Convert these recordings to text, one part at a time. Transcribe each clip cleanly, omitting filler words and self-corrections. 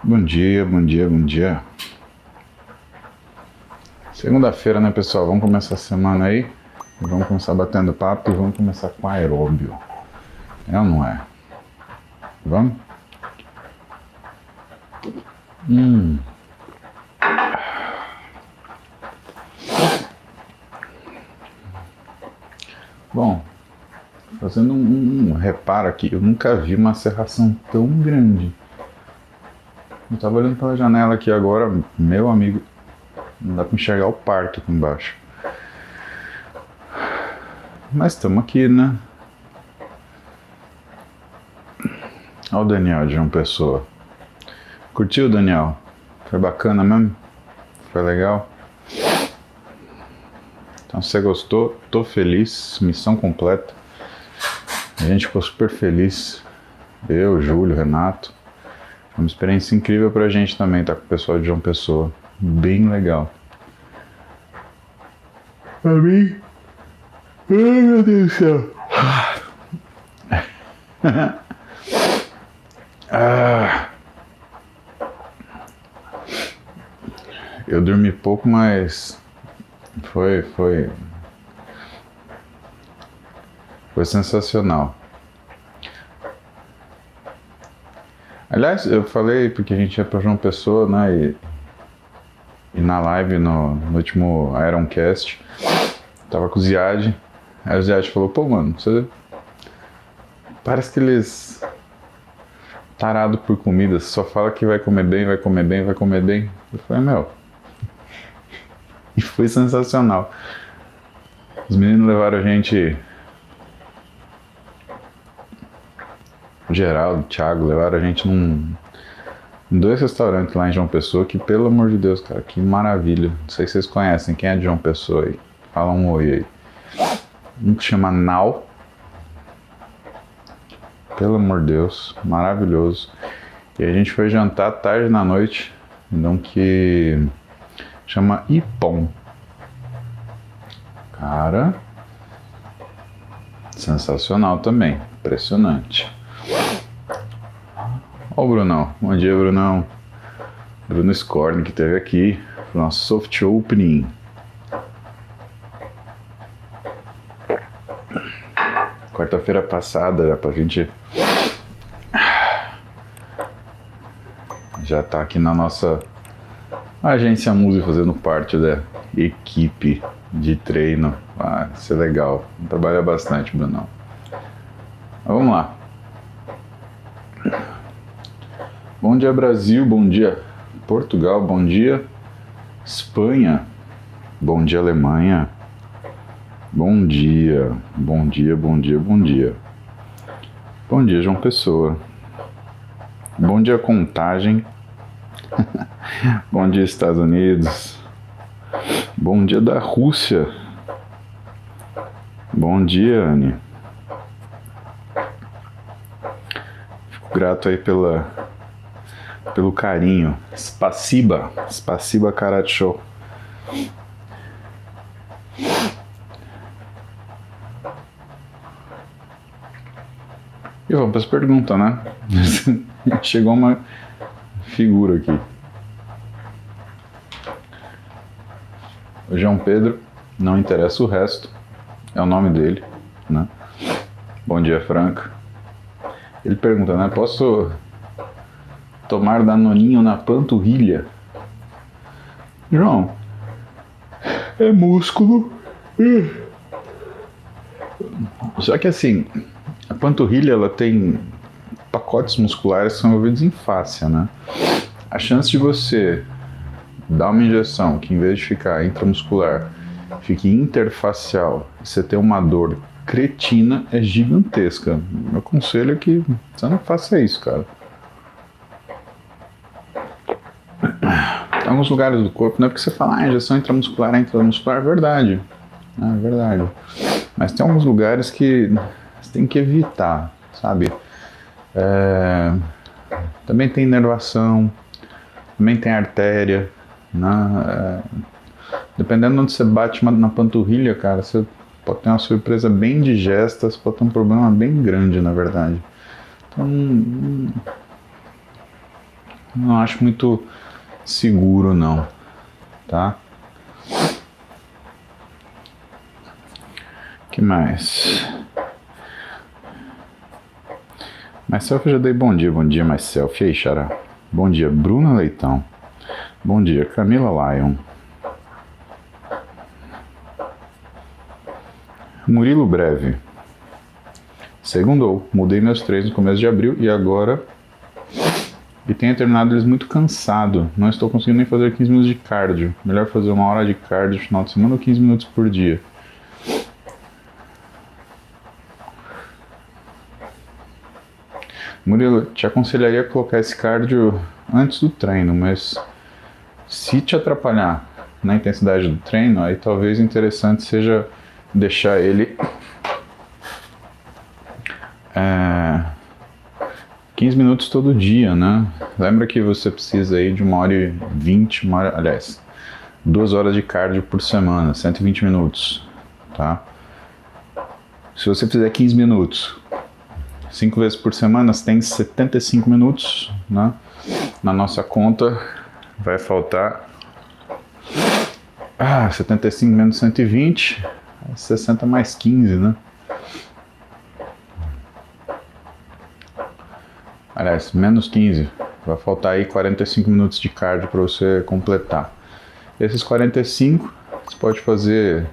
Bom dia, bom dia, bom dia. Segunda-feira, né, pessoal? Vamos começar a semana aí. Vamos começar batendo papo e vamos começar com aeróbio. É ou não é? Vamos? Bom, fazendo um reparo aqui, eu nunca vi uma serração tão grande. Eu tava olhando pela janela aqui agora, meu amigo, não dá pra enxergar o parque aqui embaixo. Mas estamos aqui, né? Olha o Daniel de João Pessoa. Curtiu, Daniel? Foi bacana mesmo? Foi legal? Então, se você gostou, tô feliz, missão completa. A gente ficou super feliz. Eu, Júlio, Renato. Foi uma experiência incrível pra gente também, tá com o pessoal de João Pessoa. Bem legal. Pra mim? Ai, meu Deus do céu. Eu dormi pouco, mas foi sensacional. Aliás, eu falei porque a gente ia pra João Pessoa, né? E na live, no último Ironcast, tava com o Ziad. Aí o Ziad falou, pô, mano, você... Parece que eles... Tarado por comida, só fala que vai comer bem, vai comer bem, vai comer bem. Eu falei, meu... E foi sensacional. Os meninos levaram a gente... O Geraldo, o Thiago, levaram a gente em 2 restaurantes lá em João Pessoa, que pelo amor de Deus, cara, que maravilha. Não sei se vocês conhecem, quem é de João Pessoa aí? Fala um oi aí. Um que chama Nau. Pelo amor de Deus, maravilhoso. E a gente foi jantar tarde na noite, então que chama Ipom. Cara, sensacional também, impressionante. Ó o Brunão, bom dia Brunão. Bruno Scorn que esteve aqui no nosso soft opening. Quarta-feira passada, pra gente já tá aqui na nossa agência Muse fazendo parte da equipe de treino. Vai ser legal, trabalha bastante, Brunão. Mas vamos lá. Bom dia Brasil, bom dia Portugal, bom dia Espanha, bom dia Alemanha, bom dia, bom dia, bom dia, bom dia. Bom dia João Pessoa, bom dia Contagem, bom dia Estados Unidos, bom dia da Rússia, bom dia Anne. Fico grato aí pelo carinho. Spasiba Karate Show. E vamos para as perguntas, né? Chegou uma figura aqui. O João Pedro, não interessa o resto, é o nome dele, né? Bom dia, Franca. Ele pergunta, né? Posso tomar danoninho na panturrilha? João, é músculo. Só que assim, a panturrilha ela tem pacotes musculares que são envolvidos em fáscia, né? A chance de você dar uma injeção que em vez de ficar intramuscular, fique interfacial, você ter uma dor cretina é gigantesca. Meu conselho é que você não faça isso, cara. Em alguns lugares do corpo, não é porque você fala, injeção intramuscular é verdade. É verdade. Mas tem alguns lugares que você tem que evitar, sabe? Também tem inervação, também tem artéria, né? Dependendo de onde você bate na panturrilha, cara, você pode ter uma surpresa bem indigesta, você pode ter um problema bem grande, na verdade. Então, não acho muito seguro não, tá? Que mais? Myself eu já dei bom dia Myself. E aí, Xará? Bom dia, Bruna Leitão. Bom dia, Camila Lion. Murilo Breve. Segundou, mudei meus treinos no começo de abril e agora... E tenho terminado eles muito cansado. Não estou conseguindo nem fazer 15 minutos de cardio. Melhor fazer 1 hora de cardio no final de semana ou 15 minutos por dia. Murilo, te aconselharia a colocar esse cardio antes do treino, mas se te atrapalhar na intensidade do treino, aí talvez interessante seja deixar ele 15 minutos todo dia, né? Lembra que você precisa aí de 1h20, 2 horas de cardio por semana, 120 minutos, tá? Se você fizer 15 minutos, 5 vezes por semana, você tem 75 minutos, né? Na nossa conta vai faltar 75 menos 120, 60 mais 15, né? Aliás, menos 15, vai faltar aí 45 minutos de cardio para você completar. Esses 45, você pode fazer,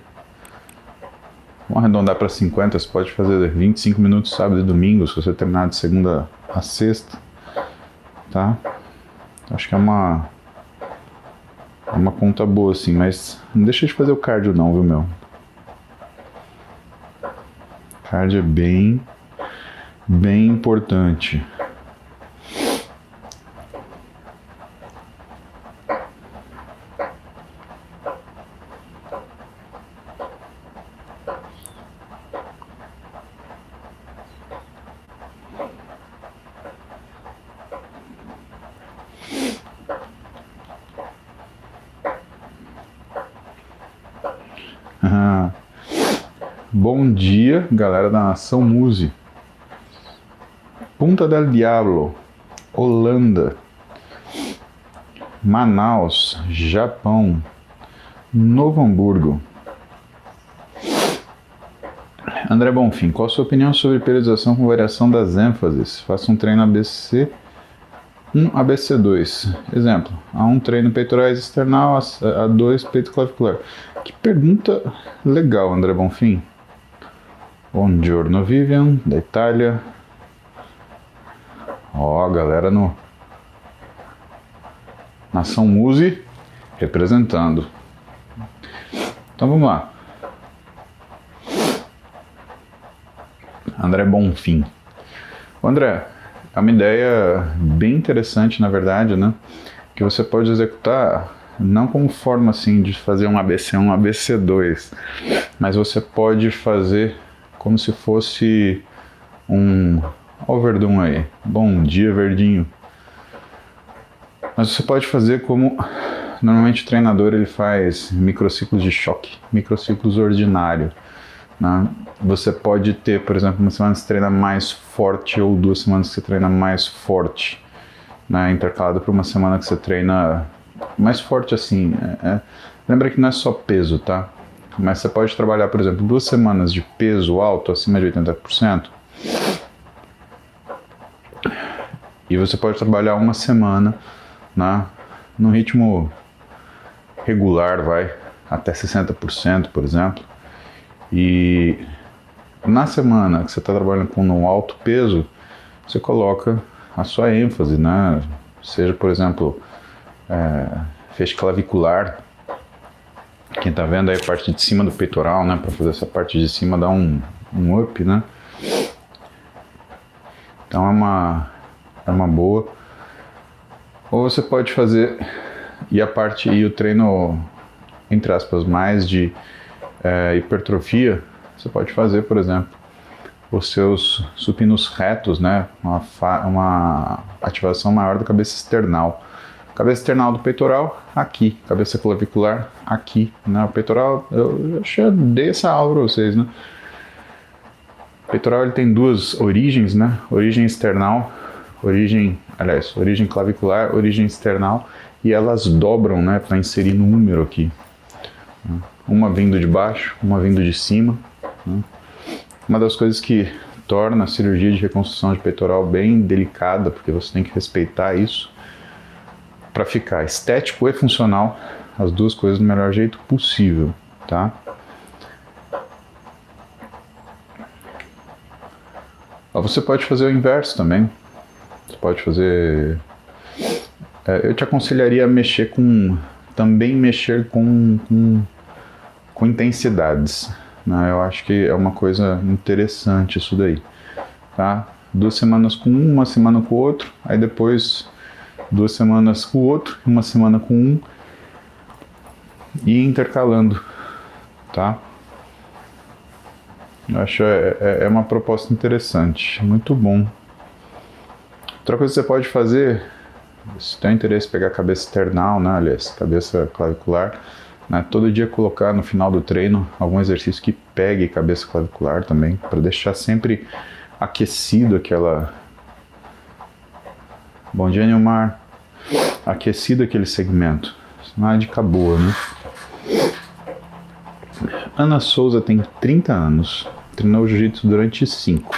vamos arredondar para 50, você pode fazer 25 minutos sábado e domingo, se você terminar de segunda a sexta, tá? Acho que é uma conta boa assim, mas não deixa de fazer o cardio não, viu, meu? Cardio é bem importante. Bom dia, galera da Nação Muse. Punta del Diablo, Holanda. Manaus, Japão. Novo Hamburgo. André Bonfim, qual a sua opinião sobre periodização com variação das ênfases? Faça um treino ABC 1, ABC2. Exemplo, A1 treino peitorais external, A2 peito clavicular. Que pergunta legal, André Bonfim. Buongiorno Vivian, da Itália. Ó, galera no Nação Muse representando. Então vamos lá. André Bonfim. André, é uma ideia bem interessante, na verdade, né? Que você pode executar não como forma assim de fazer um ABC1, ABC2, mas você pode fazer como se fosse um... Ó o Verdun aí. Bom dia, Verdinho. Mas você pode fazer como... Normalmente o treinador ele faz microciclos de choque, microciclos ordinários. Né? Você pode ter, por exemplo, uma semana que você treina mais forte ou 2 semanas que você treina mais forte, né? Intercalado por uma semana que você treina mais forte assim. Lembra que não é só peso, tá? Mas você pode trabalhar, por exemplo, 2 semanas de peso alto, acima de 80%. E você pode trabalhar uma semana, né, no ritmo regular, vai, até 60%, por exemplo. E na semana que você está trabalhando com um alto peso, você coloca a sua ênfase, né? Seja, por exemplo, feixe clavicular. Quem tá vendo aí a parte de cima do peitoral, né? Para fazer essa parte de cima dar um up, né? Então é uma boa. Ou você pode fazer e o treino, entre aspas, mais de hipertrofia, você pode fazer, por exemplo, os seus supinos retos, né? Uma ativação maior da cabeça external. Cabeça external do peitoral, aqui. Cabeça clavicular, aqui. Né? O peitoral, eu já dei essa aula para vocês, né? O peitoral ele tem 2 origens, né? Origem external, origem aliás, origem clavicular, origem external, e elas dobram, né, para inserir número aqui. Uma vindo de baixo, uma vindo de cima. Né? Uma das coisas que torna a cirurgia de reconstrução de peitoral bem delicada, porque você tem que respeitar isso, para ficar estético e funcional, as duas coisas do melhor jeito possível, tá? Você pode fazer o inverso também. Você pode fazer... eu te aconselharia a mexer com intensidades. Né? Eu acho que é uma coisa interessante isso daí. Tá? 2 semanas com um, 1 semana com o outro, aí depois 2 semanas com o outro, 1 semana com um, e intercalando. Tá? Eu acho é uma proposta interessante, muito bom. Outra coisa que você pode fazer, se tem interesse em pegar a cabeça external, né, aliás, cabeça clavicular, né, todo dia colocar no final do treino algum exercício que pegue cabeça clavicular também, para deixar sempre aquecido aquela... Bom dia, Nilmar. Aquecido aquele segmento. Isso não é dica boa, né? Ana Souza tem 30 anos, treinou jiu-jitsu durante 5.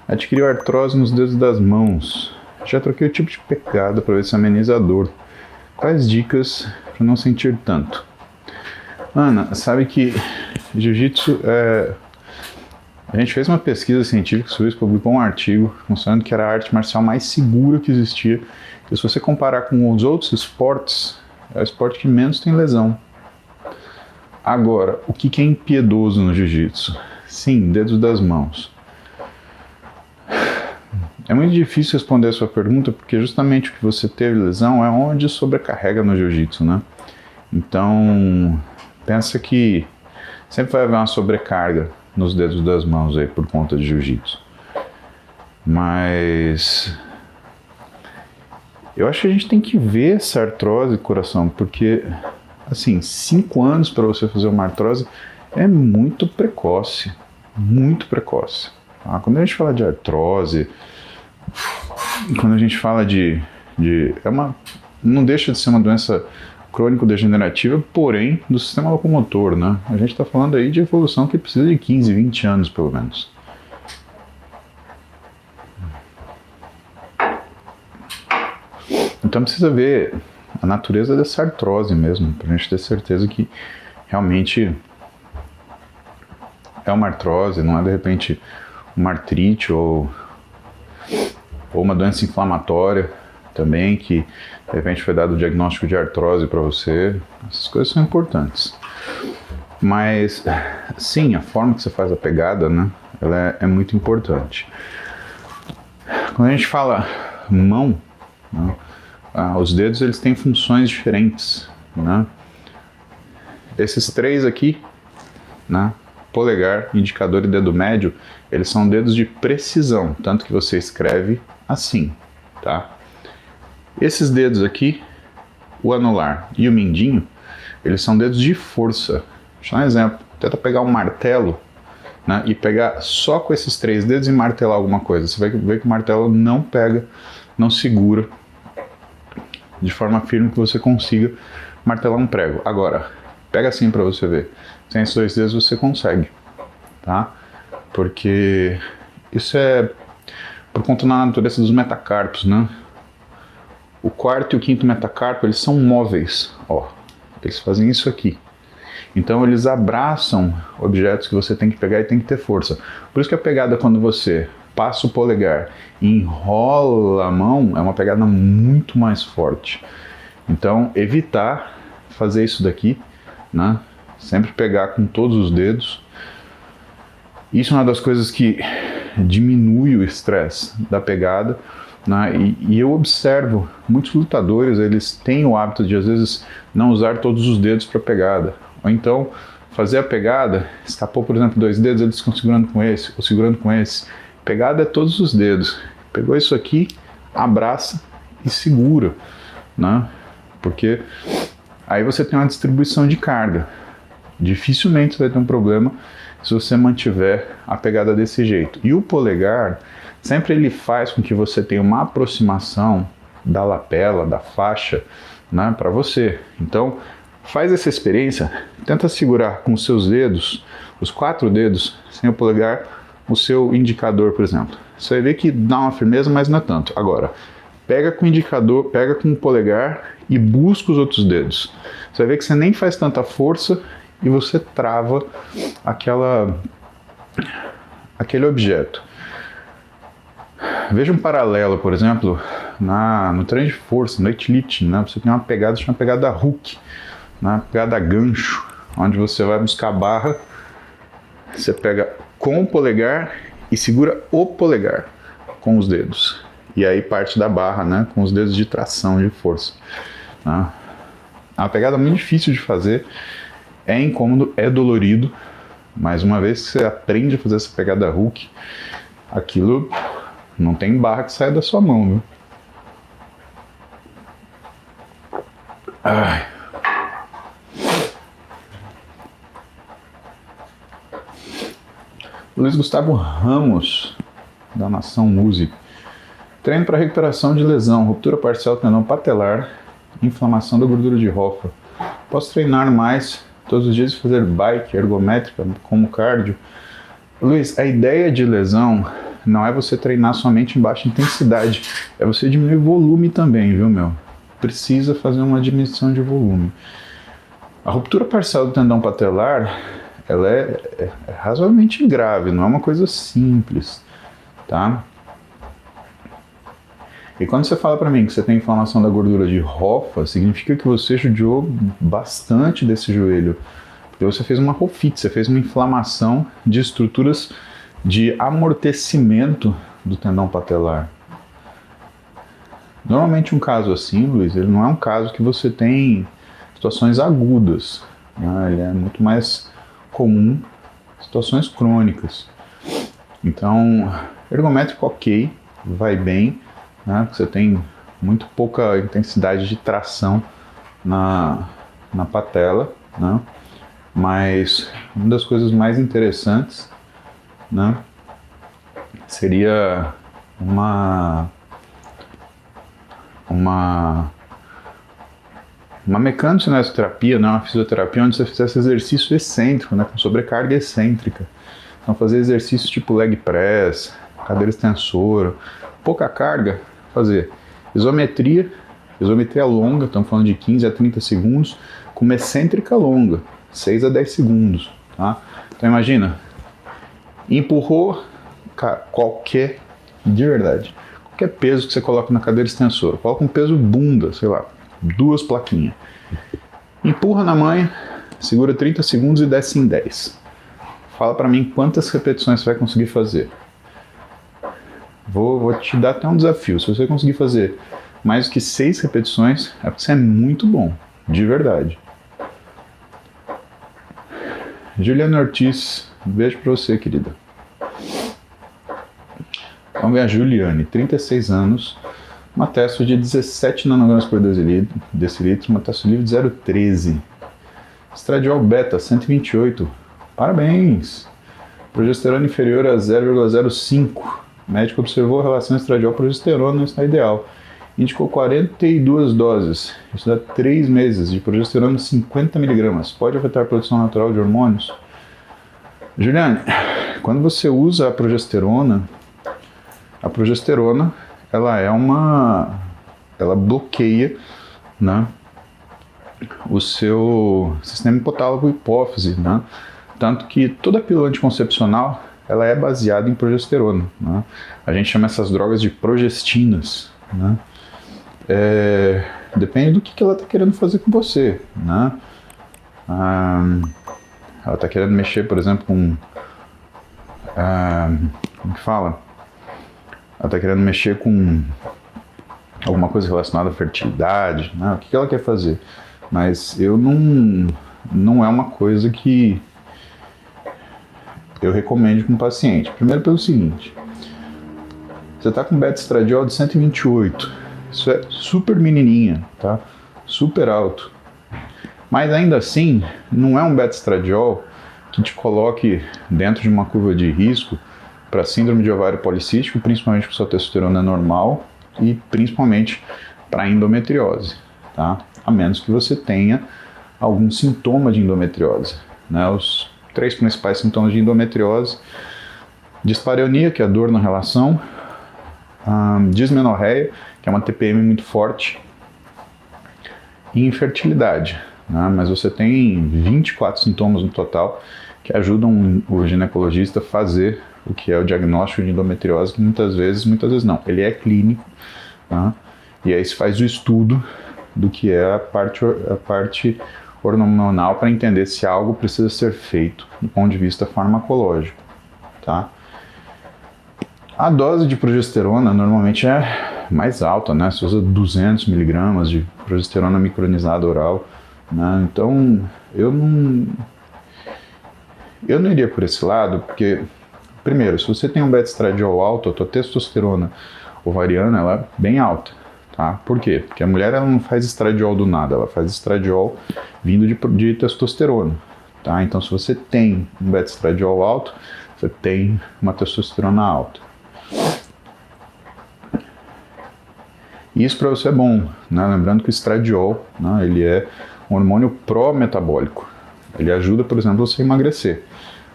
Adquiriu artrose nos dedos das mãos. Já troquei o tipo de pegada para ver se ameniza a dor. Quais dicas para não sentir tanto? Ana, sabe que jiu-jitsu a gente fez uma pesquisa científica sobre isso, publicou um artigo mostrando que era a arte marcial mais segura que existia. E se você comparar com os outros esportes, é o esporte que menos tem lesão. Agora, o que é impiedoso no jiu-jitsu? Sim, dedos das mãos. É muito difícil responder a sua pergunta, porque justamente o que você teve lesão é onde sobrecarrega no jiu-jitsu, né? Então, pensa que sempre vai haver uma sobrecarga nos dedos das mãos aí por conta de jiu-jitsu. Mas eu acho que a gente tem que ver essa artrose, coração, porque assim, 5 anos para você fazer uma artrose é muito precoce, muito precoce. Tá? Quando a gente fala de artrose, quando a gente fala não deixa de ser uma doença crônico-degenerativa, porém do sistema locomotor, né? A gente está falando aí de evolução que precisa de 15, 20 anos pelo menos. Então precisa ver a natureza dessa artrose mesmo, para a gente ter certeza que realmente é uma artrose, não é de repente uma artrite ou uma doença inflamatória também, que de repente foi dado o diagnóstico de artrose para você. Essas coisas são importantes. Mas sim, a forma que você faz a pegada, né, ela é muito importante. Quando a gente fala mão, né, os dedos eles têm funções diferentes, né? Esses 3 aqui, né, polegar, indicador e dedo médio, eles são dedos de precisão, tanto que você escreve assim, tá? Esses dedos aqui, o anular e o mindinho, eles são dedos de força. Deixa eu dar um exemplo. Tenta pegar um martelo, né, e pegar só com esses 3 dedos e martelar alguma coisa. Você vai ver que o martelo não pega, não segura de forma firme que você consiga martelar um prego. Agora, pega assim para você ver. Sem esses 2 dedos você consegue, tá? Porque isso é por conta da natureza dos metacarpos, né? O 4º e o 5º metacarpo, eles são móveis, ó. Eles fazem isso aqui. Então eles abraçam objetos que você tem que pegar e tem que ter força. Por isso que a pegada, quando você passa o polegar e enrola a mão, é uma pegada muito mais forte. Então evitar fazer isso daqui, né? Sempre pegar com todos os dedos. Isso é uma das coisas que diminui o estresse da pegada, né? E eu observo muitos lutadores, eles têm o hábito de às vezes não usar todos os dedos para pegada, ou então fazer a pegada, escapou por exemplo 2 dedos, eles ficam segurando com esse ou segurando com esse. Pegada é todos os dedos. Pegou isso aqui, abraça e segura, né? Porque aí você tem uma distribuição de carga. Dificilmente você vai ter um problema se você mantiver a pegada desse jeito. E o polegar sempre ele faz com que você tenha uma aproximação da lapela, da faixa, né, para você. Então, faz essa experiência, tenta segurar com os seus dedos, os 4 dedos, sem o polegar, o seu indicador, por exemplo. Você vai ver que dá uma firmeza, mas não é tanto. Agora, pega com o indicador, pega com o polegar e busca os outros dedos. Você vai ver que você nem faz tanta força e você trava aquele objeto. Veja um paralelo, por exemplo, no treino de força, no weightlifting, né? Você tem uma pegada, chama pegada hook, né? Pegada gancho, onde você vai buscar a barra, você pega com o polegar e segura o polegar com os dedos. E aí parte da barra, né? Com os dedos de tração, de força. Né? É uma pegada muito difícil de fazer, é incômodo, é dolorido, mas uma vez que você aprende a fazer essa pegada hook, aquilo não tem barra que saia da sua mão, viu? Ai. Luiz Gustavo Ramos, da Nação Música. Treino para recuperação de lesão, ruptura parcial do tendão patelar, inflamação da gordura de Hoffa. Posso treinar mais todos os dias e fazer bike ergométrica como cardio? Luiz, a ideia de lesão não é você treinar somente em baixa intensidade, é você diminuir o volume também, viu, meu? Precisa fazer uma diminuição de volume. A ruptura parcial do tendão patelar, ela é razoavelmente grave, não é uma coisa simples, tá? E quando você fala para mim que você tem inflamação da gordura de Hoffa, significa que você judiou bastante desse joelho, porque você fez uma rofite, você fez uma inflamação de estruturas de amortecimento do tendão patelar. Normalmente um caso assim, Luiz, ele não é um caso que você tem situações agudas, né? Ele é muito mais comum situações crônicas. Então, ergométrico ok, vai bem, né? Você tem muito pouca intensidade de tração na patela, né? Mas uma das coisas mais interessantes, né, seria uma mecanocinesiologia, né, uma fisioterapia onde você fizesse exercício excêntrico, né, com sobrecarga excêntrica. Então fazer exercícios tipo leg press, cadeira extensora, pouca carga, fazer isometria longa, estamos falando de 15 a 30 segundos, com uma excêntrica longa, 6 a 10 segundos, tá? Então imagina, empurrou qualquer peso que você coloca na cadeira extensora, coloca um peso bunda, sei lá, 2 plaquinhas, empurra na manha, segura 30 segundos e desce em 10. Fala para mim quantas repetições você vai conseguir fazer. Vou te dar até um desafio. Se você conseguir fazer mais do que 6 repetições, é porque você é muito bom, de verdade. Juliana Ortiz, um beijo pra você, querida. Vamos ver a Juliane, 36 anos, uma testo de 17 nanogramas por decilitro, uma testo livre de 0,13. Estradiol beta, 128. Parabéns! Progesterona inferior a 0,05. O médico observou a relação estradiol-progesterona, não está ideal. Indicou 42 doses, isso dá 3 meses, de progesterona 50 mg. Pode afetar a produção natural de hormônios? Juliane, quando você usa a progesterona, ela bloqueia, né, o seu sistema hipotálamo hipófise, né? Tanto que toda pílula anticoncepcional ela é baseada em progesterona, né? A gente chama essas drogas de progestinas, né? Depende do que ela está querendo fazer com você, né? Ela está querendo mexer, por exemplo, com... como que fala? Ela está querendo mexer com alguma coisa relacionada à fertilidade, né? O que ela quer fazer? Mas não é uma coisa que eu recomendo para um paciente. Primeiro pelo seguinte, você está com beta-estradiol de 128, isso é super menininha, tá? Super alto. Mas ainda assim, não é um beta-estradiol que te coloque dentro de uma curva de risco para síndrome de ovário policístico, principalmente porque sua testosterona é normal e principalmente para endometriose, tá? A menos que você tenha algum sintoma de endometriose, né? Os 3 principais sintomas de endometriose: dispareunia, que é a dor na relação, dismenorreia, que é uma TPM muito forte, e infertilidade, né? Mas você tem 24 sintomas no total que ajudam o ginecologista a fazer o que é o diagnóstico de endometriose, que muitas vezes não, ele é clínico, tá? E aí se faz o estudo do que é a parte hormonal para entender se algo precisa ser feito do ponto de vista farmacológico, tá? A dose de progesterona normalmente é mais alta, né? Você usa 200 mg de progesterona micronizada oral, né? Então eu não iria por esse lado, porque, primeiro, se você tem um beta-estradiol alto, a tua testosterona ovariana ela é bem alta, tá? Por quê? Porque a mulher ela não faz estradiol do nada, ela faz estradiol vindo de testosterona, tá? Então, se você tem um beta-estradiol alto, você tem uma testosterona alta. Isso para você é bom, né? Lembrando que o estradiol, né, ele é um hormônio pró-metabólico. Ele ajuda, por exemplo, você a emagrecer.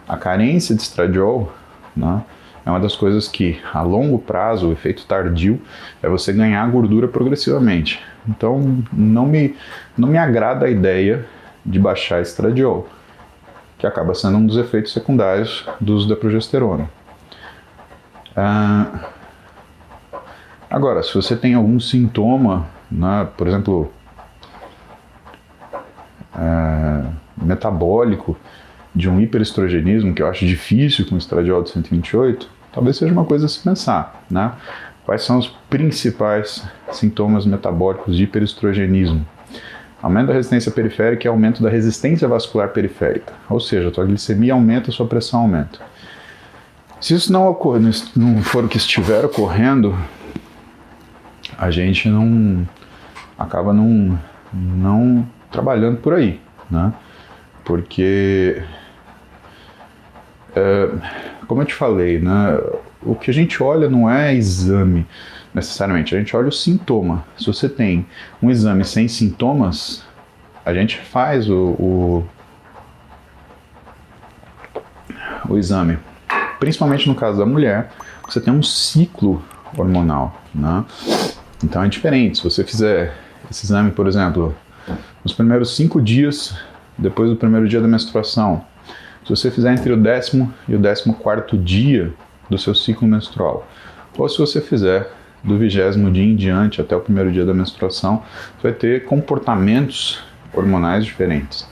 A carência de estradiol, né, é uma das coisas que, a longo prazo, o efeito tardio, é você ganhar gordura progressivamente. Então, não me agrada a ideia de baixar estradiol, que acaba sendo um dos efeitos secundários do uso da progesterona. Agora, se você tem algum sintoma, né, por exemplo, metabólico, de um hiperestrogenismo, que eu acho difícil com estradiol de 128, talvez seja uma coisa a se pensar, né? Quais são os principais sintomas metabólicos de hiperestrogenismo? Aumento da resistência periférica e aumento da resistência vascular periférica, ou seja, a tua glicemia aumenta, a sua pressão aumenta. Se isso não for o que estiver ocorrendo, a gente acaba não trabalhando por aí, né? Porque, como eu te falei, né, o que a gente olha não é exame necessariamente, a gente olha o sintoma. Se você tem um exame sem sintomas, a gente faz o exame, principalmente no caso da mulher, você tem um ciclo hormonal, né? Então é diferente. Se você fizer esse exame, por exemplo, nos primeiros 5 dias depois do primeiro dia da menstruação, se você fizer entre o 10º e o 14º dia do seu ciclo menstrual, ou se você fizer do 20º dia em diante até o primeiro dia da menstruação, você vai ter comportamentos hormonais diferentes.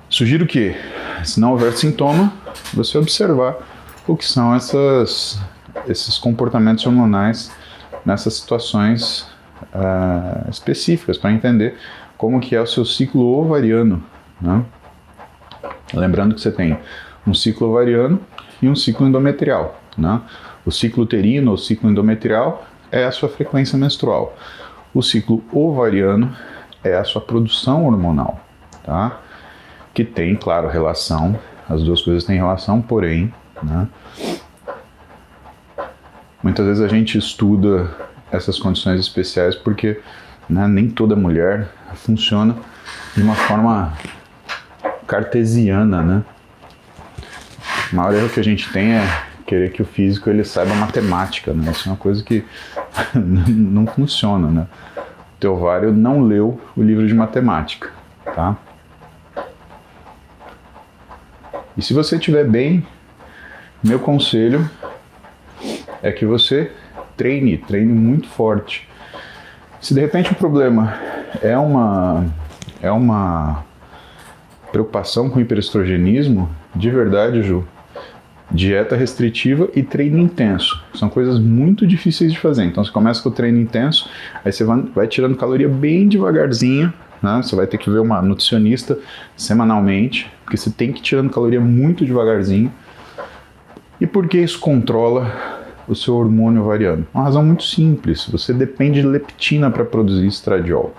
Sugiro que, se não houver sintoma, você observar o que são esses comportamentos hormonais nessas situações específicas, para entender como que é o seu ciclo ovariano, né? Lembrando que você tem um ciclo ovariano e um ciclo endometrial, né? O ciclo uterino ou ciclo endometrial é a sua frequência menstrual. O ciclo ovariano é a sua produção hormonal, tá? Que tem, claro, relação, as duas coisas têm relação, porém, né, muitas vezes a gente estuda essas condições especiais porque, né, nem toda mulher funciona de uma forma cartesiana, né? O maior erro que a gente tem é querer que o físico ele saiba matemática, né? Isso é uma coisa que não funciona, né? O teu ovário não leu o livro de matemática, tá? E se você estiver bem, meu conselho é que você treine muito forte. Se de repente o problema é uma preocupação com hiperestrogenismo, de verdade, Ju, dieta restritiva e treino intenso. São coisas muito difíceis de fazer. Então você começa com o treino intenso, aí você vai tirando caloria bem devagarzinho, né? Você vai ter que ver uma nutricionista semanalmente, porque você tem que ir tirando caloria muito devagarzinho. E por que isso controla o seu hormônio ovariano? Uma razão muito simples. Você depende de leptina para produzir estradiol.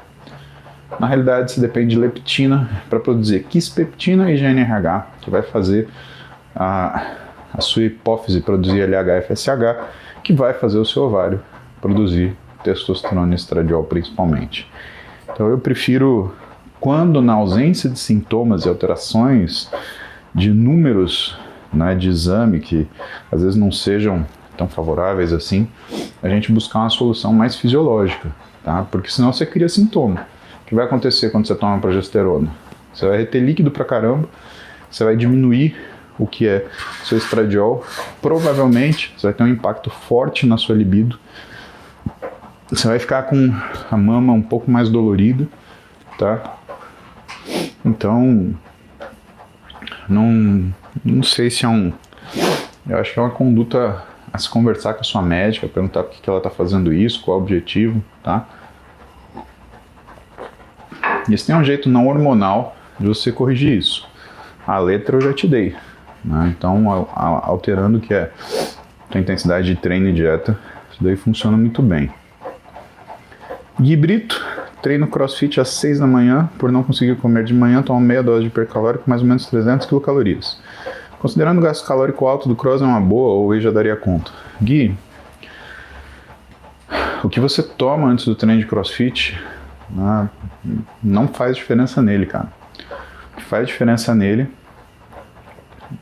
Na realidade, você depende de leptina para produzir quispeptina e GNRH, que vai fazer a sua hipófise produzir LH-FSH, que vai fazer o seu ovário produzir testosterona e estradiol principalmente. Então eu prefiro, quando na ausência de sintomas e alterações de números, né, de exame que às vezes não sejam tão favoráveis assim, a gente buscar uma solução mais fisiológica, tá? Porque senão você cria sintoma. O que vai acontecer quando você toma progesterona? Você vai reter líquido pra caramba, você vai diminuir o que é seu estradiol, provavelmente você vai ter um impacto forte na sua libido, você vai ficar com a mama um pouco mais dolorida, tá? Então, não sei se é eu acho que é uma conduta a se conversar com a sua médica, perguntar por que ela está fazendo isso, qual é o objetivo, tá? E se tem um jeito não hormonal de você corrigir isso. A letra eu já te dei, né? Então, alterando o que é a intensidade de treino e dieta, isso daí funciona muito bem. Gui Brito, treino crossfit às 6 da manhã, por não conseguir comer de manhã, tomo meia dose de hipercalórico, mais ou menos 300 kcal. Considerando o gasto calórico alto do cross é uma boa ou eu já daria conta? Gui, o que você toma antes do treino de crossfit não faz diferença nele, cara. O que faz diferença nele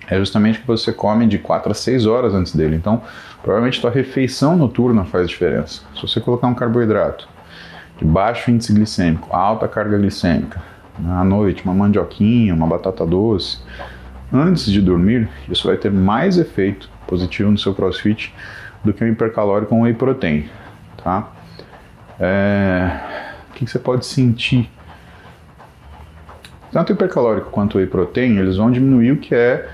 é justamente que você come de 4 a 6 horas antes dele. Então, provavelmente tua refeição noturna faz diferença. Se você colocar um carboidrato de baixo índice glicêmico, alta carga glicêmica, à noite, uma mandioquinha, uma batata doce, antes de dormir, isso vai ter mais efeito positivo no seu crossfit do que um hipercalórico com whey protein, tá? O que você pode sentir? Tanto o hipercalórico quanto o whey protein, eles vão diminuir o que é,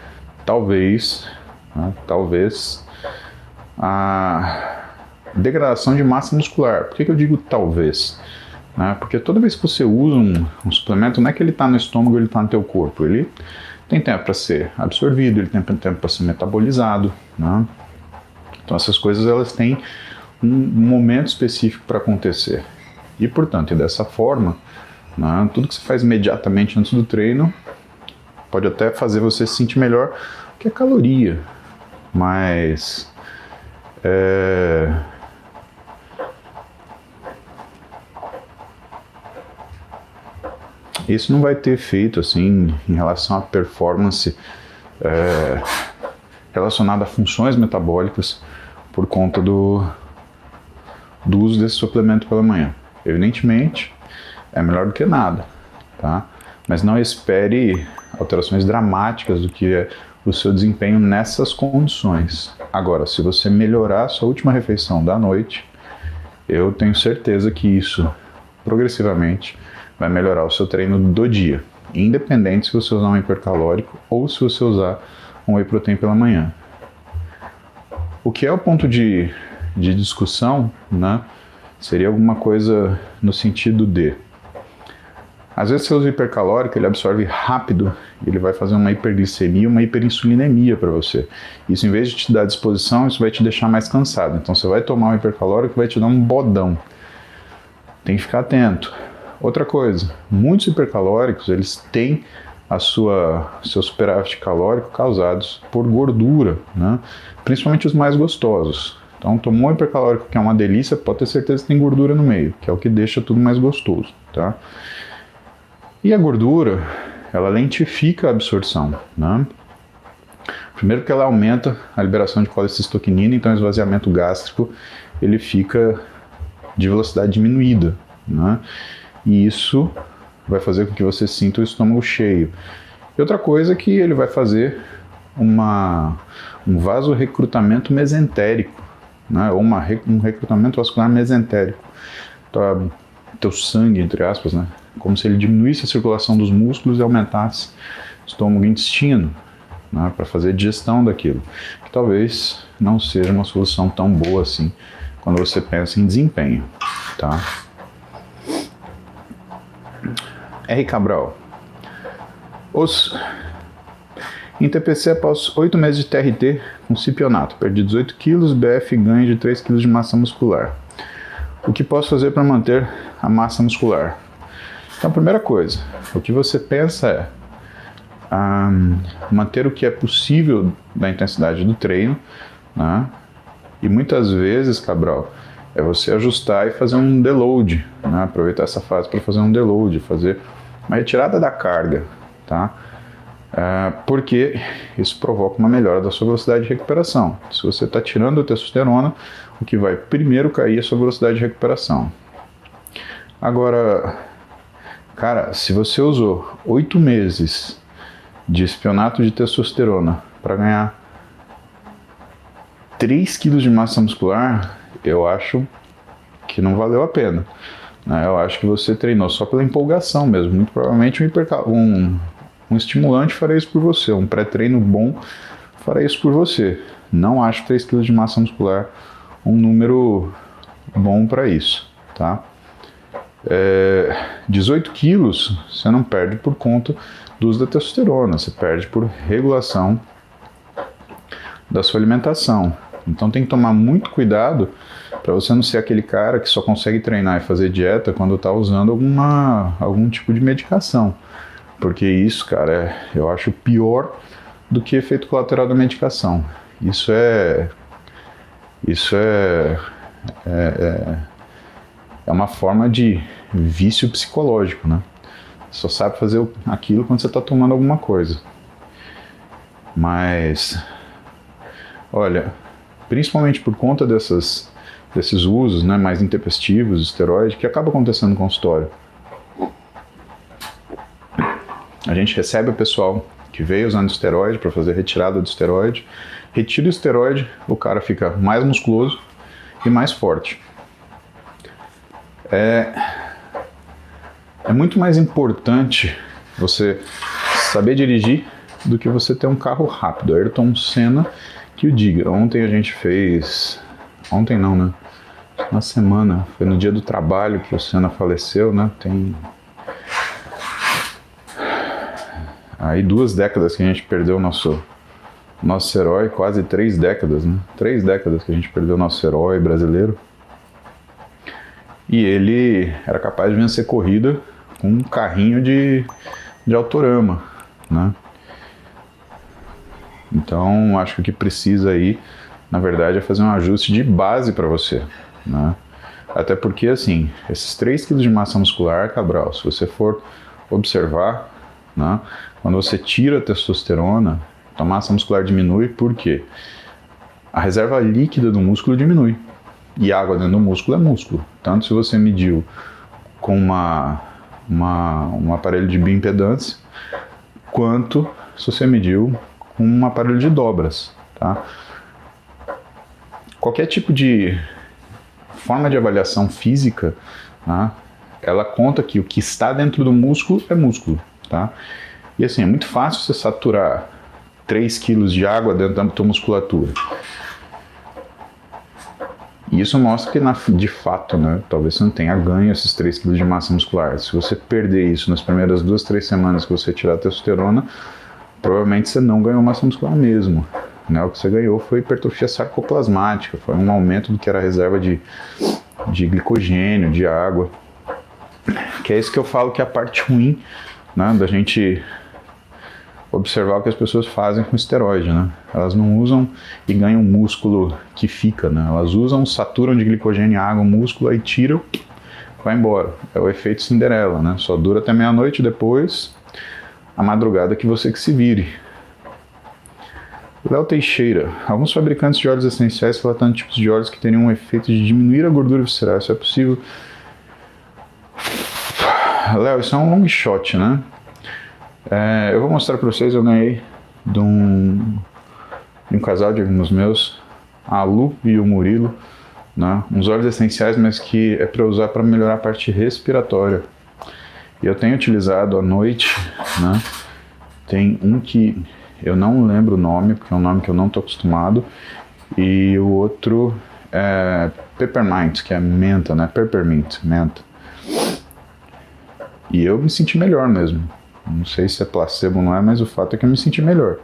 talvez, a degradação de massa muscular. Por que eu digo talvez? Porque toda vez que você usa um suplemento, não é que ele está no estômago, ele está no teu corpo. Ele tem tempo para ser absorvido, ele tem tempo para ser metabolizado, né? Então essas coisas elas têm um momento específico para acontecer. E portanto, e dessa forma, né, tudo que você faz imediatamente antes do treino pode até fazer você se sentir melhor, que é caloria, mas isso não vai ter efeito assim em relação à performance relacionada a funções metabólicas por conta do uso desse suplemento pela manhã. Evidentemente, é melhor do que nada, tá? Mas não espere alterações dramáticas do que é o seu desempenho nessas condições. Agora, se você melhorar a sua última refeição da noite, eu tenho certeza que isso, progressivamente, vai melhorar o seu treino do dia, independente se você usar um hipercalórico ou se você usar um whey protein pela manhã. O que é o ponto de discussão, né, seria alguma coisa no sentido de, às vezes você usa hipercalórico, ele absorve rápido, ele vai fazer uma hiperglicemia, uma hiperinsulinemia para você. Isso, em vez de te dar disposição, isso vai te deixar mais cansado. Então você vai tomar um hipercalórico que vai te dar um bodão. Tem que ficar atento. Outra coisa, muitos hipercalóricos, eles têm seu superávit calórico causados por gordura, né? Principalmente os mais gostosos. Então tomou um hipercalórico que é uma delícia, pode ter certeza que tem gordura no meio, que é o que deixa tudo mais gostoso, tá? E a gordura, ela lentifica a absorção, né? Primeiro porque ela aumenta a liberação de colecistoquinina, então o esvaziamento gástrico ele fica de velocidade diminuída, né? E isso vai fazer com que você sinta o estômago cheio. E outra coisa é que ele vai fazer um vasorrecrutamento mesentérico, né? Ou um recrutamento vascular mesentérico. Então, teu sangue, entre aspas, né? Como se ele diminuísse a circulação dos músculos e aumentasse o estômago e intestino, né? Para fazer a digestão daquilo. Que talvez não seja uma solução tão boa assim quando você pensa em desempenho, tá? R. Cabral. Em TPC, após 8 meses de TRT com cipionato, perdi 18 kg, BF ganho de 3 kg de massa muscular. O que posso fazer para manter a massa muscular? Então, a primeira coisa, o que você pensa é, manter o que é possível da intensidade do treino, né? E muitas vezes, Cabral, é você ajustar e fazer um deload, né? Aproveitar essa fase para fazer um deload, fazer uma retirada da carga, tá? Porque isso provoca uma melhora da sua velocidade de recuperação. Se você está tirando a testosterona, o que vai primeiro cair é a sua velocidade de recuperação. Agora, cara, se você usou 8 meses de espionato de testosterona para ganhar 3 kg de massa muscular, eu acho que não valeu a pena, né? Eu acho que você treinou só pela empolgação mesmo. Muito provavelmente um estimulante faria isso por você, um pré-treino bom faria isso por você. Não acho 3 kg de massa muscular um número bom para isso, tá? 18 quilos você não perde por conta do uso da testosterona, você perde por regulação da sua alimentação. Então tem que tomar muito cuidado para você não ser aquele cara que só consegue treinar e fazer dieta quando está usando algum tipo de medicação. Porque isso, cara, eu acho pior do que efeito colateral da medicação. Isso é uma forma de vício psicológico, né? Só sabe fazer aquilo quando você está tomando alguma coisa. Mas, olha, principalmente por conta desses usos, né, mais intempestivos, de esteroide, que acaba acontecendo no consultório. A gente recebe o pessoal que veio usando esteroide para fazer retirada do esteroide, retira o esteroide, o cara fica mais musculoso e mais forte. É muito mais importante você saber dirigir do que você ter um carro rápido. Ayrton Senna que o diga. Ontem a gente fez... Ontem não, né? Uma semana. Foi no dia do trabalho que o Senna faleceu, né? Tem... Aí 2 décadas que a gente perdeu o nosso herói. Quase 3 décadas, né? 3 décadas que a gente perdeu o nosso herói brasileiro. E ele era capaz de vencer corrida com um carrinho de Autorama, né? Então, acho que o que precisa aí, na verdade, é fazer um ajuste de base para você, né? Até porque, assim, esses 3 kg de massa muscular, Cabral, se você for observar, né, quando você tira a testosterona, a massa muscular diminui, por quê? A reserva líquida do músculo diminui. E água dentro do músculo é músculo. Tanto se você mediu com um aparelho de bioimpedância, quanto se você mediu com um aparelho de dobras, tá? Qualquer tipo de forma de avaliação física, tá? Ela conta que o que está dentro do músculo é músculo, tá? E assim, é muito fácil você saturar 3 kg de água dentro da tua musculatura. E isso mostra que, de fato, né, talvez você não tenha ganho esses 3 kg de massa muscular. Se você perder isso nas primeiras 2, 3 semanas que você tirar a testosterona, provavelmente você não ganhou massa muscular mesmo, né? O que você ganhou foi hipertrofia sarcoplasmática, foi um aumento do que era a reserva de glicogênio, de água. Que é isso que eu falo que é a parte ruim, né, da gente observar o que as pessoas fazem com esteroide, né? Elas não usam e ganham músculo que fica, né? Elas usam, saturam de glicogênio e água o músculo, aí tiram, vai embora. É o efeito Cinderela, né? Só dura até meia-noite, depois a madrugada que você que se vire. Léo Teixeira. Alguns fabricantes de óleos essenciais relatando tipos de óleos que teriam um efeito de diminuir a gordura visceral. Isso é possível? Léo, isso é um long shot, né? Eu vou mostrar para vocês, eu ganhei de um casal de amigos meus, a Lu e o Murilo, né? Uns óleos essenciais, mas que é para usar para melhorar a parte respiratória. E eu tenho utilizado à noite, né? Tem um que eu não lembro o nome, porque é um nome que eu não estou acostumado, e o outro é Peppermint, que é menta, né? Peppermint, menta. E eu me senti melhor mesmo. Não sei se é placebo ou não é, mas o fato é que eu me senti melhor.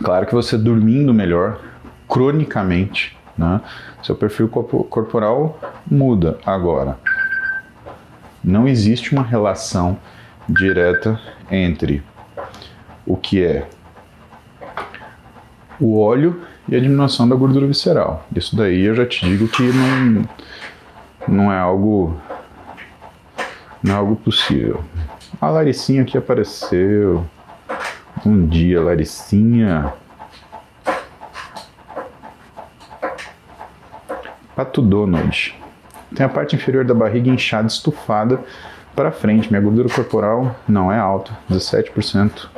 Claro que você dormindo melhor, cronicamente, né, seu perfil corporal muda. Agora, não existe uma relação direta entre o que é o óleo e a diminuição da gordura visceral. Isso daí eu já te digo que não é algo possível. A Laricinha aqui apareceu. Bom dia, Laricinha. Pato Donald. Tem a parte inferior da barriga inchada, estufada para frente. Minha gordura corporal não é alta, 17%.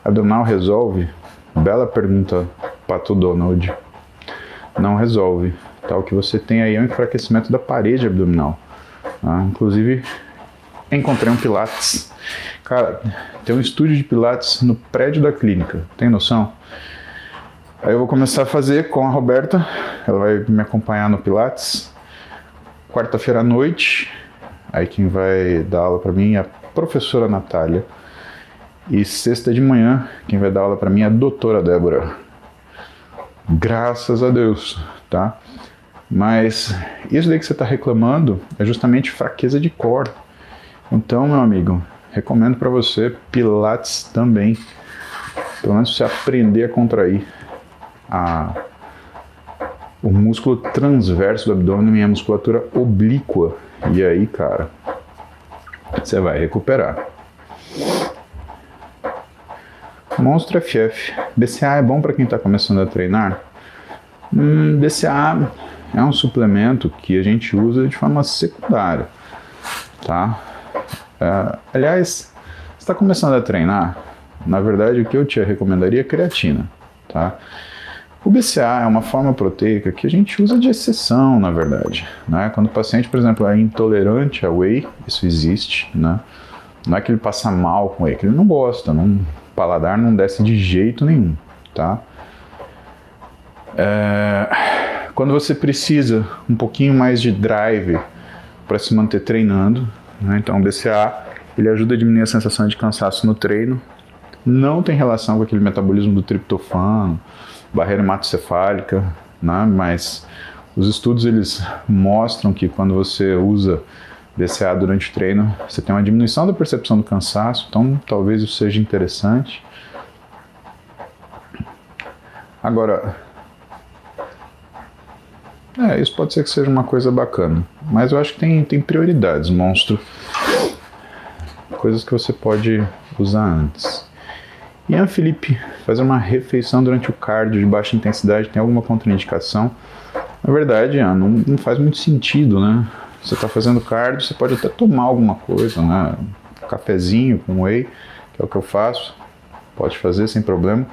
Abdominal resolve? Bela pergunta, Pato Donald. Não resolve. Tá? O que você tem aí é um enfraquecimento da parede abdominal. Tá? Inclusive, encontrei um Pilates. Cara, tem um estúdio de Pilates no prédio da clínica. Tem noção? Aí eu vou começar a fazer com a Roberta. Ela vai me acompanhar no Pilates. Quarta-feira à noite. Aí quem vai dar aula para mim é a professora Natália. E sexta de manhã, quem vai dar aula para mim é a doutora Débora. Graças a Deus, tá? Mas isso daí que você está reclamando é justamente fraqueza de core. Então, meu amigo, recomendo para você Pilates também. Pelo menos você aprender a contrair o músculo transverso do abdômen e a musculatura oblíqua. E aí, cara, você vai recuperar. Monstro FF. BCA é bom para quem está começando a treinar? BCA é um suplemento que a gente usa de forma secundária, tá? Aliás, você está começando a treinar, na verdade o que eu te recomendaria é creatina, tá? O BCA é uma forma proteica que a gente usa de exceção, na verdade, né? Quando o paciente, por exemplo, é intolerante a whey, isso existe, né? Não é que ele passa mal com whey, é que ele não gosta, o paladar não desce de jeito nenhum, tá? Quando você precisa um pouquinho mais de drive para se manter treinando, né? Então o BCA ele ajuda a diminuir a sensação de cansaço no treino, não tem relação com aquele metabolismo do triptofano, barreira hematocefálica, né? Mas os estudos eles mostram que quando você usa BCA durante o treino, você tem uma diminuição da percepção do cansaço, então talvez isso seja interessante. Agora, isso pode ser que seja uma coisa bacana, mas eu acho que tem prioridades, monstro. Coisas que você pode usar antes. Ian Felipe, fazer uma refeição durante o cardio de baixa intensidade tem alguma contraindicação? Na verdade, Ian, não faz muito sentido, né? Você está fazendo cardio, você pode até tomar alguma coisa, né? Um cafezinho com whey, que é o que eu faço. Pode fazer sem problema.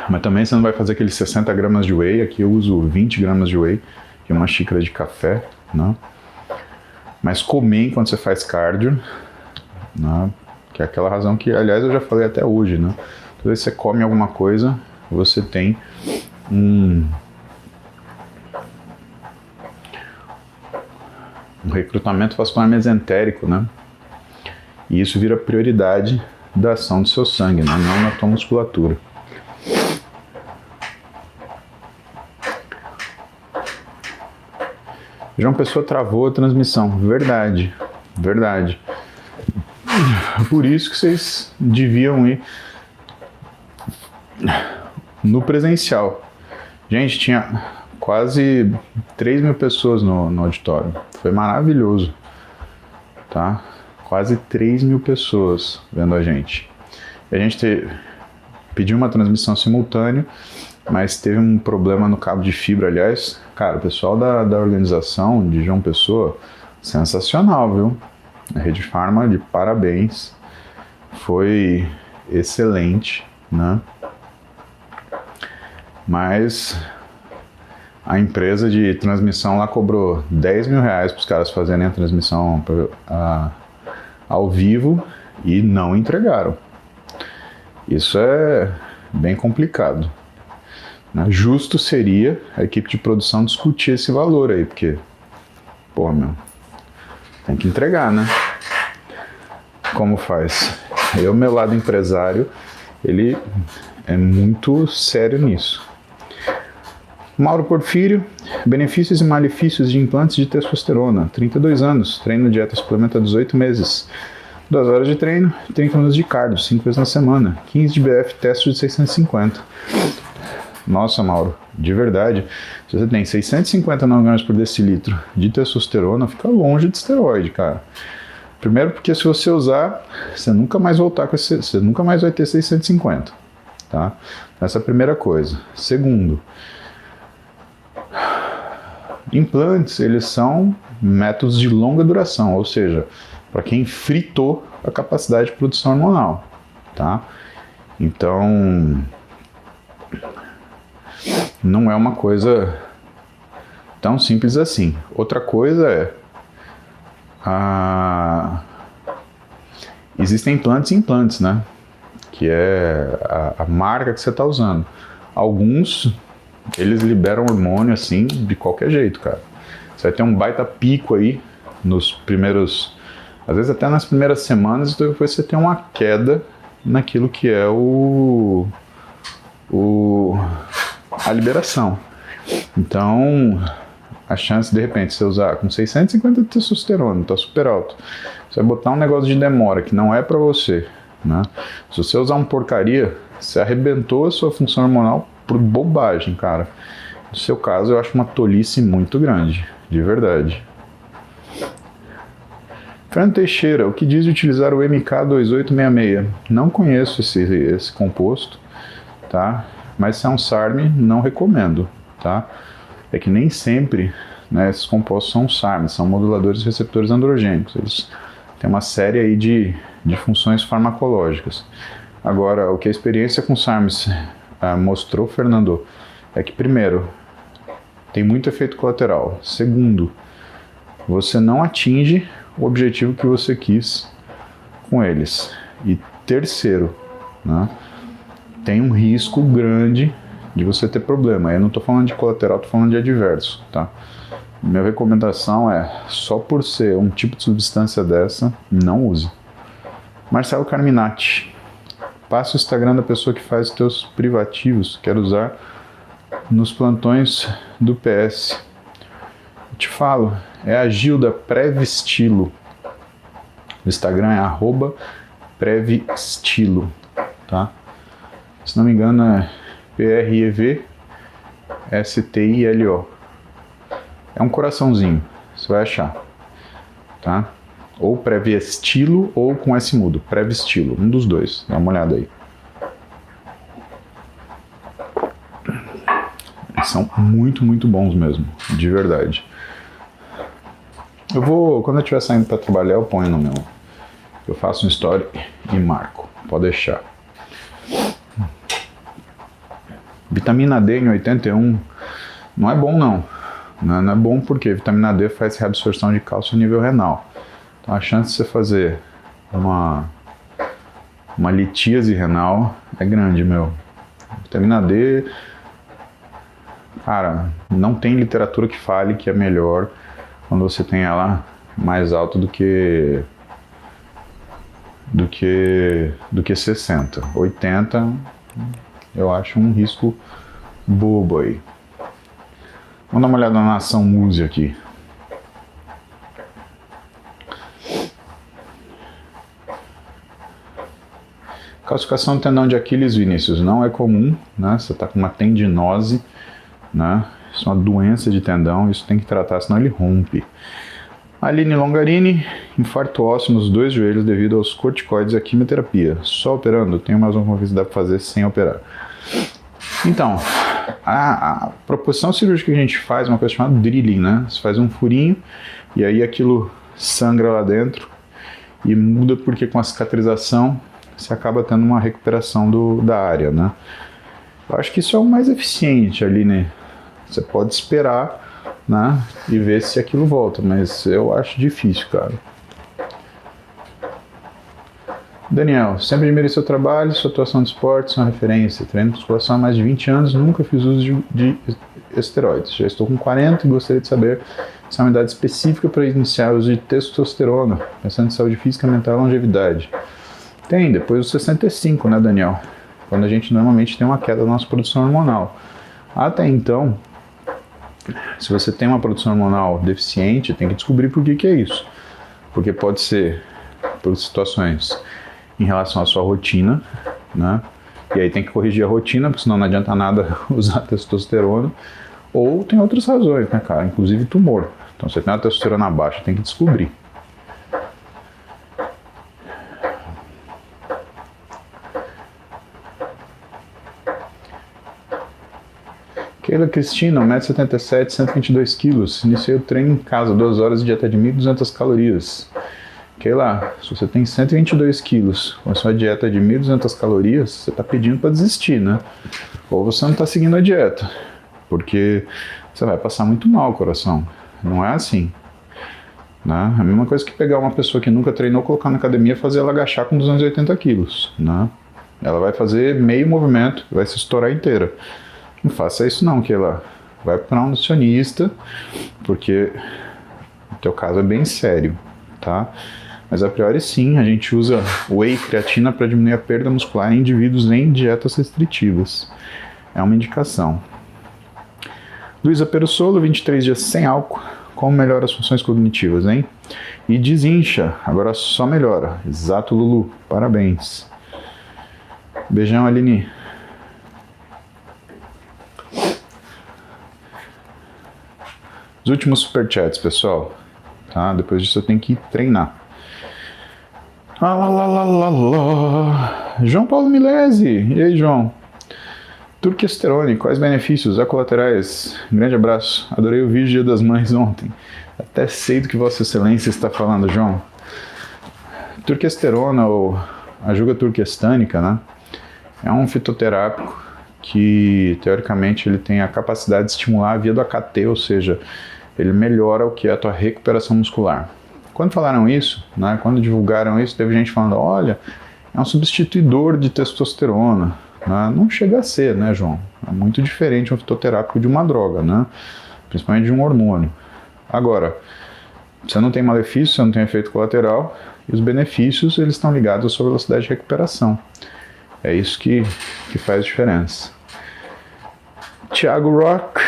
Mas também você não vai fazer aqueles 60 gramas de whey. Aqui eu uso 20 gramas de whey e uma xícara de café, né? Mas comer enquanto você faz cardio, né? Que é aquela razão que, aliás, eu já falei até hoje, né? Toda vez que você come alguma coisa, você tem um recrutamento vascular mesentérico, né? E isso vira prioridade da ação do seu sangue, né? Não na tua musculatura. João Pessoa travou a transmissão. Verdade, verdade. Por isso que vocês deviam ir no presencial. Gente, tinha quase 3 mil pessoas no auditório. Foi maravilhoso, tá? Quase 3 mil pessoas vendo a gente. E a gente pediu uma transmissão simultânea, mas teve um problema no cabo de fibra, aliás. Cara, o pessoal da organização de João Pessoa, sensacional, viu? A Rede Pharma, de parabéns. Foi excelente, né? Mas a empresa de transmissão lá cobrou 10 mil reais para os caras fazerem a transmissão ao vivo e não entregaram. Isso é bem complicado. Justo seria a equipe de produção discutir esse valor aí, porque, pô, tem que entregar, né? Como faz? Meu lado empresário, ele é muito sério nisso. Mauro Porfírio, benefícios e malefícios de implantes de testosterona, 32 anos, treino dieta suplemento há 18 meses. 2 horas de treino, 30 minutos de cardio, 5 vezes na semana, 15 de BF, teste de 650. Nossa, Mauro, de verdade, se você tem 650 nanogramas por decilitro de testosterona, fica longe de esteroide, cara. Primeiro porque se você usar, você nunca mais voltar com esse, você nunca mais vai ter 650, tá? Essa é a primeira coisa. Segundo, implantes, eles são métodos de longa duração, ou seja, para quem fritou a capacidade de produção hormonal, tá? Então, não é uma coisa tão simples assim. Outra coisa é, existem implantes e implantes, né? Que é a marca que você está usando. Alguns, eles liberam hormônio assim, de qualquer jeito, cara. Você vai ter um baita pico aí nos primeiros, às vezes até nas primeiras semanas, e depois você tem uma queda naquilo que é a liberação. Então, a chance de repente você usar com 650 de testosterona, tá super alto, você vai botar um negócio de demora que não é pra você, né? Se você usar uma porcaria, você arrebentou a sua função hormonal por bobagem, cara. No seu caso, eu acho uma tolice muito grande, de verdade. Fernando Teixeira, o que diz de utilizar o MK2866? Não conheço esse composto, tá? Mas se é um SARM, não recomendo, tá? É que nem sempre, né, esses compostos são SARMs, são moduladores de receptores androgênicos. Eles têm uma série aí de funções farmacológicas. Agora, o que a experiência com SARMs mostrou, Fernando, é que, primeiro, tem muito efeito colateral. Segundo, você não atinge o objetivo que você quis com eles. E terceiro, né, tem um risco grande de você ter problema. Eu não estou falando de colateral, estou falando de adverso, tá? Minha recomendação é, só por ser um tipo de substância dessa, não use. Marcelo Carminati, passa o Instagram da pessoa que faz os teus privativos, quero usar nos plantões do PS. Eu te falo, é a Gilda Prevestilo. O Instagram é @Prevestilo, tá? Se não me engano é PREVSTILO. É um coraçãozinho, você vai achar, tá? Ou Prevestilo ou com S mudo, Prevestilo, um dos dois, dá uma olhada aí. Eles são muito, muito bons mesmo, de verdade. Eu vou, quando eu estiver saindo para trabalhar, eu ponho no meu, eu faço um story e marco, pode deixar. Vitamina D em 81 não é bom não. Não é bom porque vitamina D faz reabsorção de cálcio a nível renal. Então a chance de você fazer uma litíase renal é grande, meu. Vitamina D, cara, não tem literatura que fale que é melhor quando você tem ela mais alta do que 60. 80 eu acho um risco bobo aí. Vamos dar uma olhada na ação Muse aqui. Calcificação do tendão de Aquiles, Vinícius, não é comum, né? Você está com uma tendinose, né? Isso é uma doença de tendão, isso tem que tratar, senão ele rompe. Aline Longarini, infarto ósseo nos 2 joelhos devido aos corticoides e à quimioterapia. Só operando? Tem mais alguma coisa que dá para fazer sem operar. Então, a proposição cirúrgica que a gente faz é uma coisa chamada drilling, né? Você faz um furinho e aí aquilo sangra lá dentro e muda porque com a cicatrização você acaba tendo uma recuperação da área, né? Eu acho que isso é o mais eficiente ali, né? Você pode esperar, né, e ver se aquilo volta, mas eu acho difícil, cara. Daniel, sempre admirei seu trabalho, sua atuação de esporte, sua referência. Treino musculação há mais de 20 anos, nunca fiz uso de esteroides. Já estou com 40 e gostaria de saber se há uma idade específica para iniciar o uso de testosterona, pensando em saúde física, mental e longevidade. Tem, depois dos 65, né, Daniel? Quando a gente normalmente tem uma queda da nossa produção hormonal. Até então, se você tem uma produção hormonal deficiente, tem que descobrir por que é isso. Porque pode ser por situações em relação à sua rotina, né? E aí tem que corrigir a rotina, porque senão não adianta nada usar testosterona. Ou tem outras razões, né, cara? Inclusive tumor. Então você tem uma testosterona baixa, tem que descobrir. Keila Cristina, 1,77m, 122 quilos. Iniciei o treino em casa, 2 horas de dieta de 1.200 calorias. Keila, se você tem 122 quilos com a sua dieta de 1.200 calorias, você está pedindo para desistir, né? Ou você não está seguindo a dieta, porque você vai passar muito mal, coração. Não é assim. Né? É a mesma coisa que pegar uma pessoa que nunca treinou, colocar na academia e fazer ela agachar com 280 quilos. Né? Ela vai fazer meio movimento, vai se estourar inteira. Não faça isso não, que ela vai para um nutricionista, porque o teu caso é bem sério, tá? Mas a priori sim, a gente usa whey e creatina para diminuir a perda muscular em indivíduos em dietas restritivas. É uma indicação. Luísa Perussolo, 23 dias sem álcool, como melhora as funções cognitivas, hein? E desincha, agora só melhora. Exato, Lulu, parabéns. Beijão, Aline. Os últimos superchats, pessoal. Tá? Depois disso eu tenho que treinar. João Paulo Milese. E aí, João? Turquesterone, quais benefícios? A colaterais. Grande abraço. Adorei o vídeo Dia das Mães ontem. Até sei do que Vossa Excelência está falando, João. Turquesterona, ou ajuga turquestânica, né? É um fitoterápico que, teoricamente, ele tem a capacidade de estimular a via do AKT, ou seja, ele melhora o que é a tua recuperação muscular. Quando falaram isso, né, quando divulgaram isso, teve gente falando, olha, é um substituidor de testosterona. Né? Não chega a ser, né, João? É muito diferente um fitoterápico de uma droga, né? Principalmente de um hormônio. Agora, você não tem malefício, você não tem efeito colateral, e os benefícios eles estão ligados à sua velocidade de recuperação. É isso que faz diferença. Thiago Rock.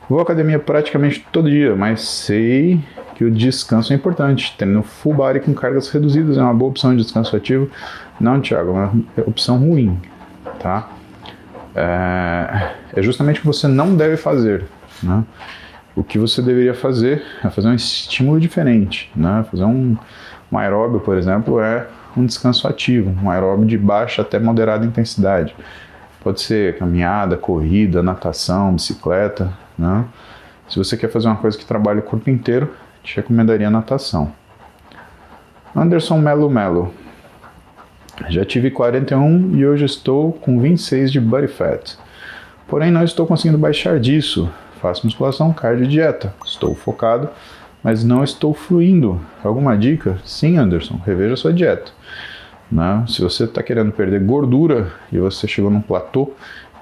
Vou à academia praticamente todo dia, mas sei que o descanso é importante. Treino full body com cargas reduzidas é uma boa opção de descanso ativo. Não, Thiago, é uma opção ruim, tá? É justamente o que você não deve fazer, né? O que você deveria fazer é fazer um estímulo diferente, né? Fazer um aeróbio, por exemplo, é um descanso ativo, um aeróbio de baixa até moderada intensidade. Pode ser caminhada, corrida, natação, bicicleta, né? Se você quer fazer uma coisa que trabalhe o corpo inteiro, te recomendaria natação. Anderson Melo. Já tive 41 e hoje estou com 26 de body fat. Porém, não estou conseguindo baixar disso. Faço musculação, cardio e dieta. Estou focado, mas não estou fluindo. Alguma dica? Sim, Anderson, reveja sua dieta. Né? Se você está querendo perder gordura e você chegou num platô,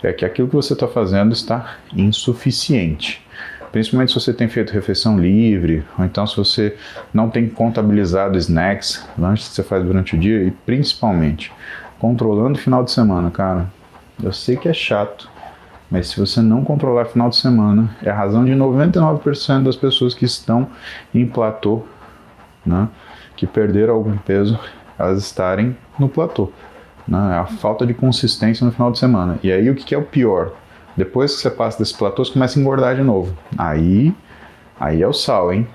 é que aquilo que você está fazendo está insuficiente. Principalmente se você tem feito refeição livre, ou então se você não tem contabilizado snacks, lanches que você faz durante o dia, e principalmente controlando o final de semana, cara. Eu sei que é chato, mas se você não controlar o final de semana, é a razão de 99% das pessoas que estão em platô, né, que perderam algum peso, elas estarem no platô. Né, é a falta de consistência no final de semana. E aí o que é o pior? Depois que você passa desse platô, você começa a engordar de novo. Aí é o sal, hein?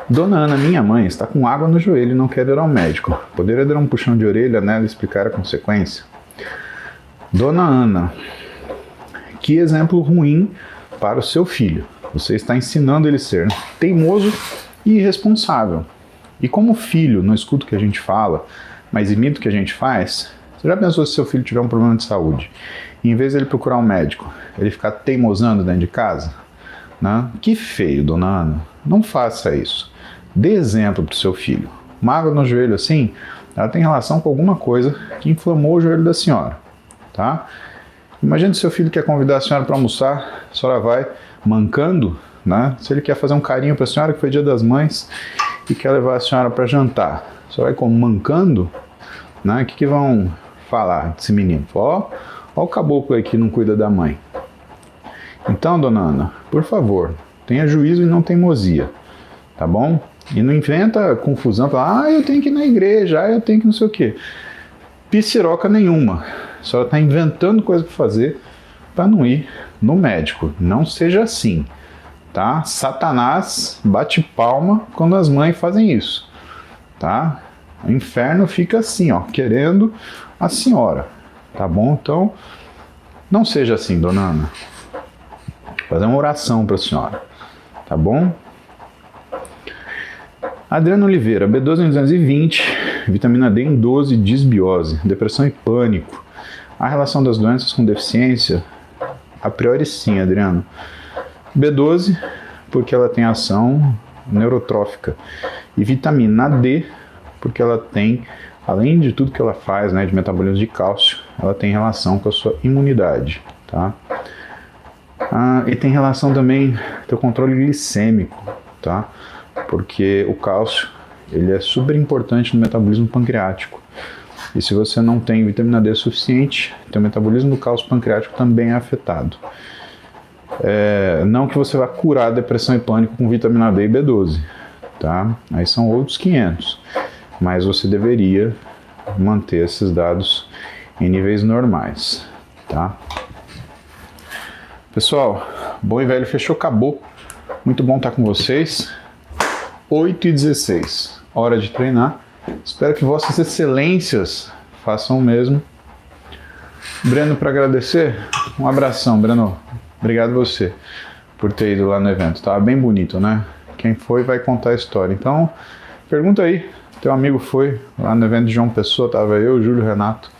Dona Ana, minha mãe, está com água no joelho e não quer ir ao médico. Poderia dar um puxão de orelha nela e explicar a consequência? Dona Ana, que exemplo ruim para o seu filho. Você está ensinando ele a ser teimoso e irresponsável. E como o filho não escuta o que a gente fala, mas imita o que a gente faz, você já pensou se seu filho tiver um problema de saúde? E em vez de ele procurar um médico, ele ficar teimosando dentro de casa? Né? Que feio, dona Ana. Não faça isso. Dê exemplo para o seu filho. Uma água no joelho assim, ela tem relação com alguma coisa que inflamou o joelho da senhora. Tá? Imagine se seu filho quer convidar a senhora para almoçar, a senhora vai mancando, né? Se ele quer fazer um carinho para a senhora, que foi Dia das Mães, e quer levar a senhora para jantar, você vai como mancando, né? O que vão falar desse menino. Ó o caboclo aí que não cuida da mãe. Então, dona Ana, por favor, tenha juízo e não teimosia, tá bom? E não inventa confusão, fala, eu tenho que ir na igreja, eu tenho que não sei o quê. Piciroca nenhuma. A senhora está inventando coisa para fazer para não ir no médico. Não seja assim, tá? Satanás bate palma quando as mães fazem isso, tá? O inferno fica assim, ó, querendo a senhora, tá bom? Então, não seja assim, dona Ana. Vou fazer uma oração para a senhora, tá bom? Adriano Oliveira, B12 em 220, vitamina D em 12, disbiose, depressão e pânico. A relação das doenças com deficiência? A priori sim, Adriano. B12, porque ela tem ação neurotrófica. E vitamina D, porque ela tem, além de tudo que ela faz, né, de metabolismo de cálcio, ela tem relação com a sua imunidade, tá? E tem relação também com o controle glicêmico, tá? Porque o cálcio, ele é super importante no metabolismo pancreático. E se você não tem vitamina D suficiente, então o metabolismo do cálcio pancreático também é afetado. Não que você vá curar a depressão e pânico com vitamina D e B12, tá? Aí são outros 500. Mas você deveria manter esses dados em níveis normais, tá? Pessoal, bom e velho fechou, acabou. Muito bom estar com vocês. 8h16, hora de treinar. Espero que vossas excelências façam o mesmo. Breno, para agradecer, um abração, Breno. Obrigado você por ter ido lá no evento. Tava bem bonito, né? Quem foi vai contar a história. Então, pergunta aí. Teu amigo foi lá no evento de João Pessoa, tava eu, Júlio, Renato.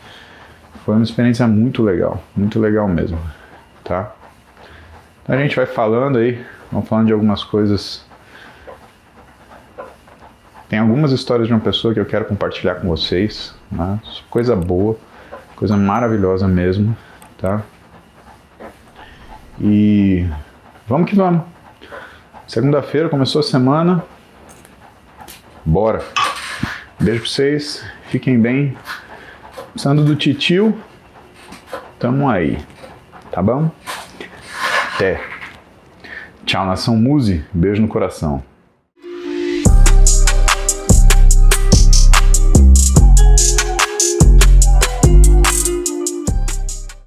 Foi uma experiência muito legal mesmo, tá? Então a gente vai falando aí, vamos falando de algumas coisas. Tem algumas histórias de uma pessoa que eu quero compartilhar com vocês, né? Coisa boa, coisa maravilhosa mesmo, tá? E vamos que vamos. Segunda-feira começou a semana. Bora. Beijo pra vocês, fiquem bem. Precisando do titio, tamo aí, tá bom? Até. Tchau, nação Muse, beijo no coração.